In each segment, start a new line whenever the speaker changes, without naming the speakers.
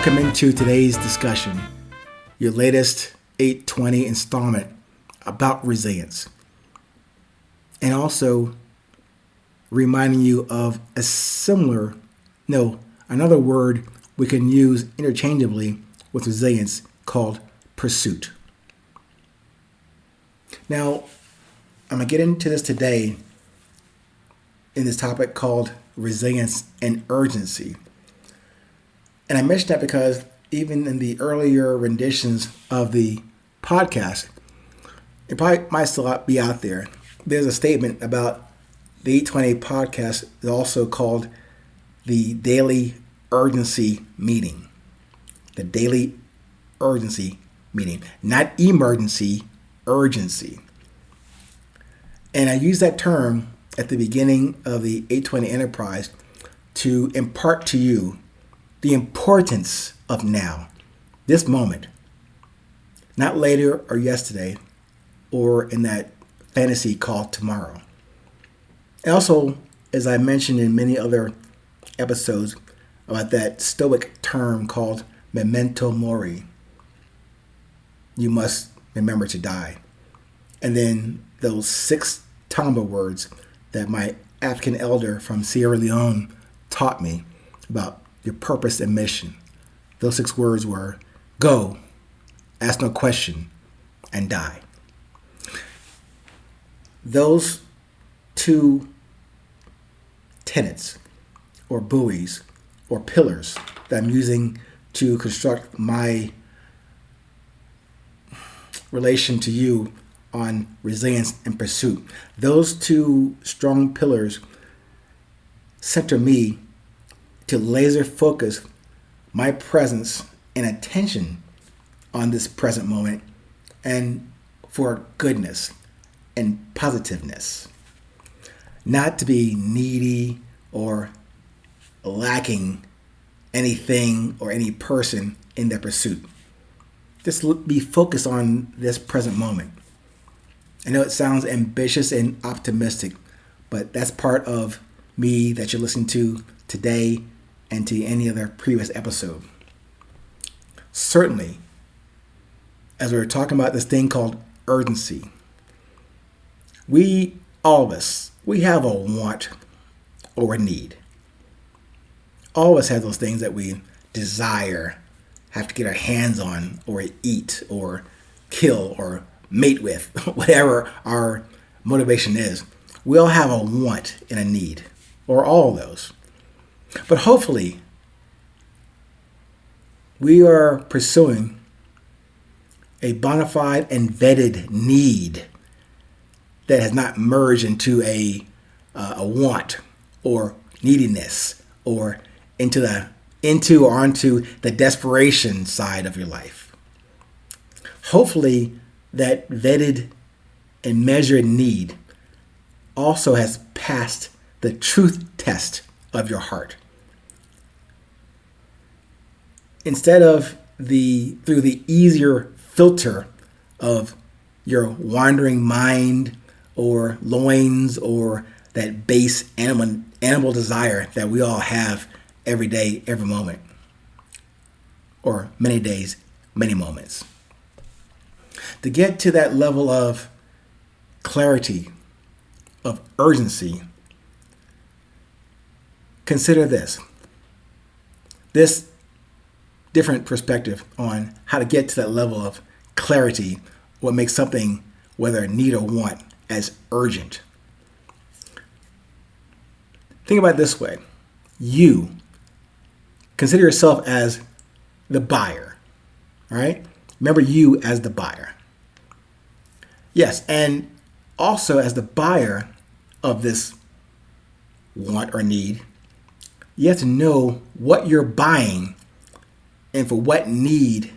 Welcome into today's discussion, your latest 820 installment about resilience, and also reminding you of another word we can use interchangeably with resilience called pursuit. Now, I'm going to get into this today in this topic called resilience and urgency. And I mention that because even in the earlier renditions of the podcast, it probably might still be out there. There's a statement about the 820 podcast is also called the Daily Urgency Meeting. The Daily Urgency Meeting. Not emergency, urgency. And I use that term at the beginning of the 820 Enterprise to impart to you the importance of now, this moment, not later or yesterday or in that fantasy called tomorrow. And also, as I mentioned in many other episodes about that Stoic term called memento mori, you must remember to die. And then those 6 Tamba words that my African elder from Sierra Leone taught me about your purpose and mission. Those 6 words were go, ask no question, and die. Those 2 tenets or buoys or pillars that I'm using to construct my relation to you on resilience and pursuit. Those 2 strong pillars center me to laser focus my presence and attention on this present moment and for goodness and positiveness. Not to be needy or lacking anything or any person in their pursuit. Just be focused on this present moment. I know it sounds ambitious and optimistic, but that's part of me that you're listening to today and to any other previous episode. Certainly, as we were talking about this thing called urgency, all of us, we have a want or a need. All of us have those things that we desire, have to get our hands on, or eat, or kill, or mate with, whatever our motivation is. We all have a want and a need, or all of those. But hopefully, we are pursuing a bona fide and vetted need that has not merged into a want or neediness or onto the desperation side of your life. Hopefully, that vetted and measured need also has passed the truth test of your heart. Instead of through the easier filter of your wandering mind or loins or that base animal desire that we all have every day, every moment, or many days, many moments. To get to that level of clarity, of urgency, consider this different perspective on how to get to that level of clarity, what makes something, whether need or want, as urgent. Think about it this way. You consider yourself as the buyer, all right? Remember you as the buyer. Yes, and also as the buyer of this want or need, you have to know what you're buying and for what need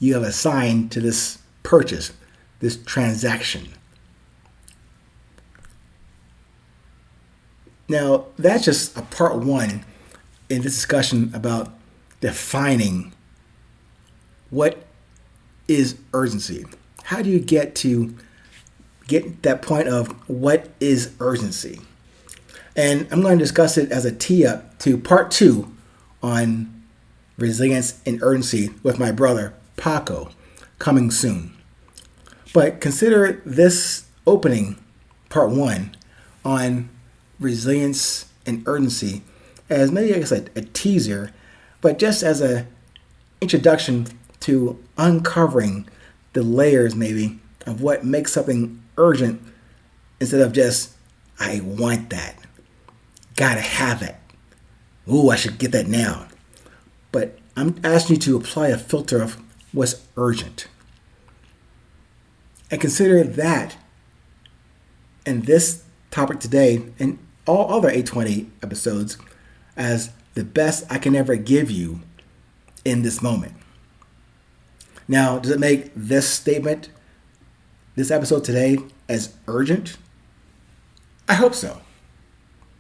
you have assigned to this purchase, this transaction. Now, that's just a part 1 in this discussion about defining what is urgency. How do you get that point of what is urgency? And I'm going to discuss it as a tee up to part 2 on Resilience and Urgency with my brother, Paco, coming soon. But consider this opening, part 1, on resilience and urgency as maybe, I guess, a teaser, but just as an introduction to uncovering the layers, maybe, of what makes something urgent instead of just, I want that. Gotta have it. Ooh, I should get that now. But I'm asking you to apply a filter of what's urgent. And consider that and this topic today and all other 820 episodes as the best I can ever give you in this moment. Now, does it make this statement, this episode today, as urgent? I hope so.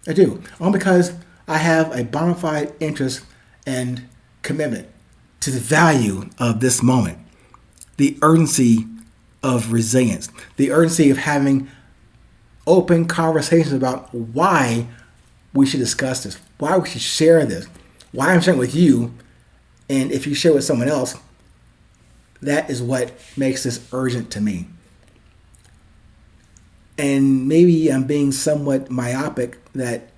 I do. Only because I have a bona fide interest and commitment to the value of this moment, the urgency of resilience, the urgency of having open conversations about why we should discuss this, why we should share this, why I'm sharing with you, and if you share with someone else, that is what makes this urgent to me. And maybe I'm being somewhat myopic that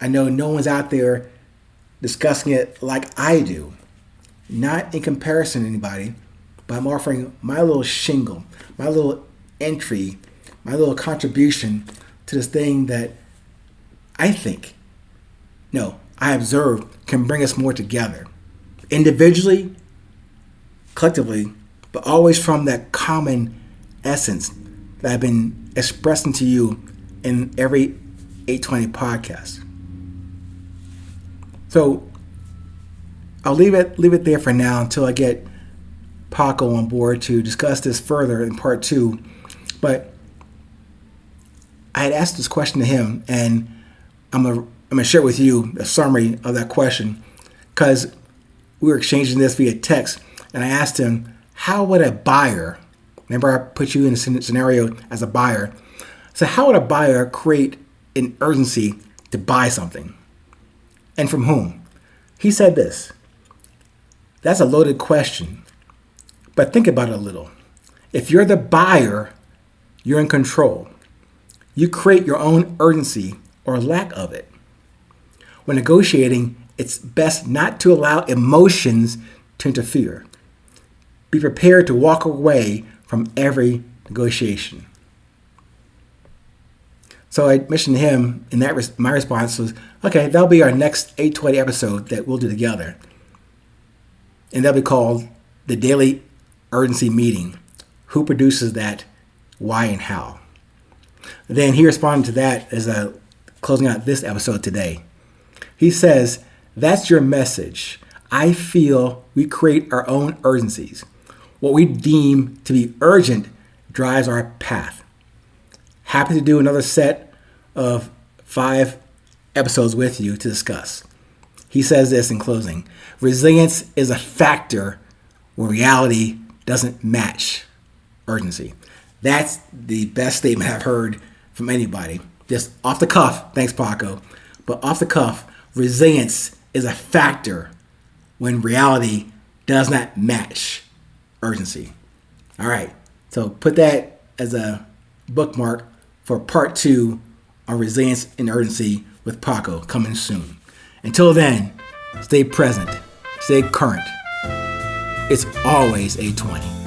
I know no one's out there discussing it like I do. Not in comparison to anybody, but I'm offering my little shingle, my little entry, my little contribution to this thing that I observe can bring us more together. Individually, collectively, but always from that common essence that I've been expressing to you in every 820 podcast. So I'll leave it there for now until I get Paco on board to discuss this further in part 2. But I had asked this question to him, and I'm gonna share with you a summary of that question because we were exchanging this via text, and I asked him, how would a buyer, remember I put you in a scenario as a buyer, so how would a buyer create an urgency to buy something? And from whom? He said this. That's a loaded question, but think about it a little. If you're the buyer, you're in control. You create your own urgency or lack of it. When negotiating, it's best not to allow emotions to interfere. Be prepared to walk away from every negotiation. So I mentioned to him, and my response was, okay, that'll be our next 820 episode that we'll do together. And that'll be called the Daily Urgency Meeting. Who produces that, why, and how? Then he responded to that as closing out this episode today. He says, that's your message. I feel we create our own urgencies. What we deem to be urgent drives our path. Happy to do another set of 5 episodes with you to discuss. He says this in closing. Resilience is a factor where reality doesn't match urgency. That's the best statement I've heard from anybody. Just off the cuff, thanks Paco, but off the cuff, resilience is a factor when reality does not match urgency. All right, so put that as a bookmark for part 2 on resilience and urgency with Paco coming soon. Until then, stay present, stay current. It's always 820.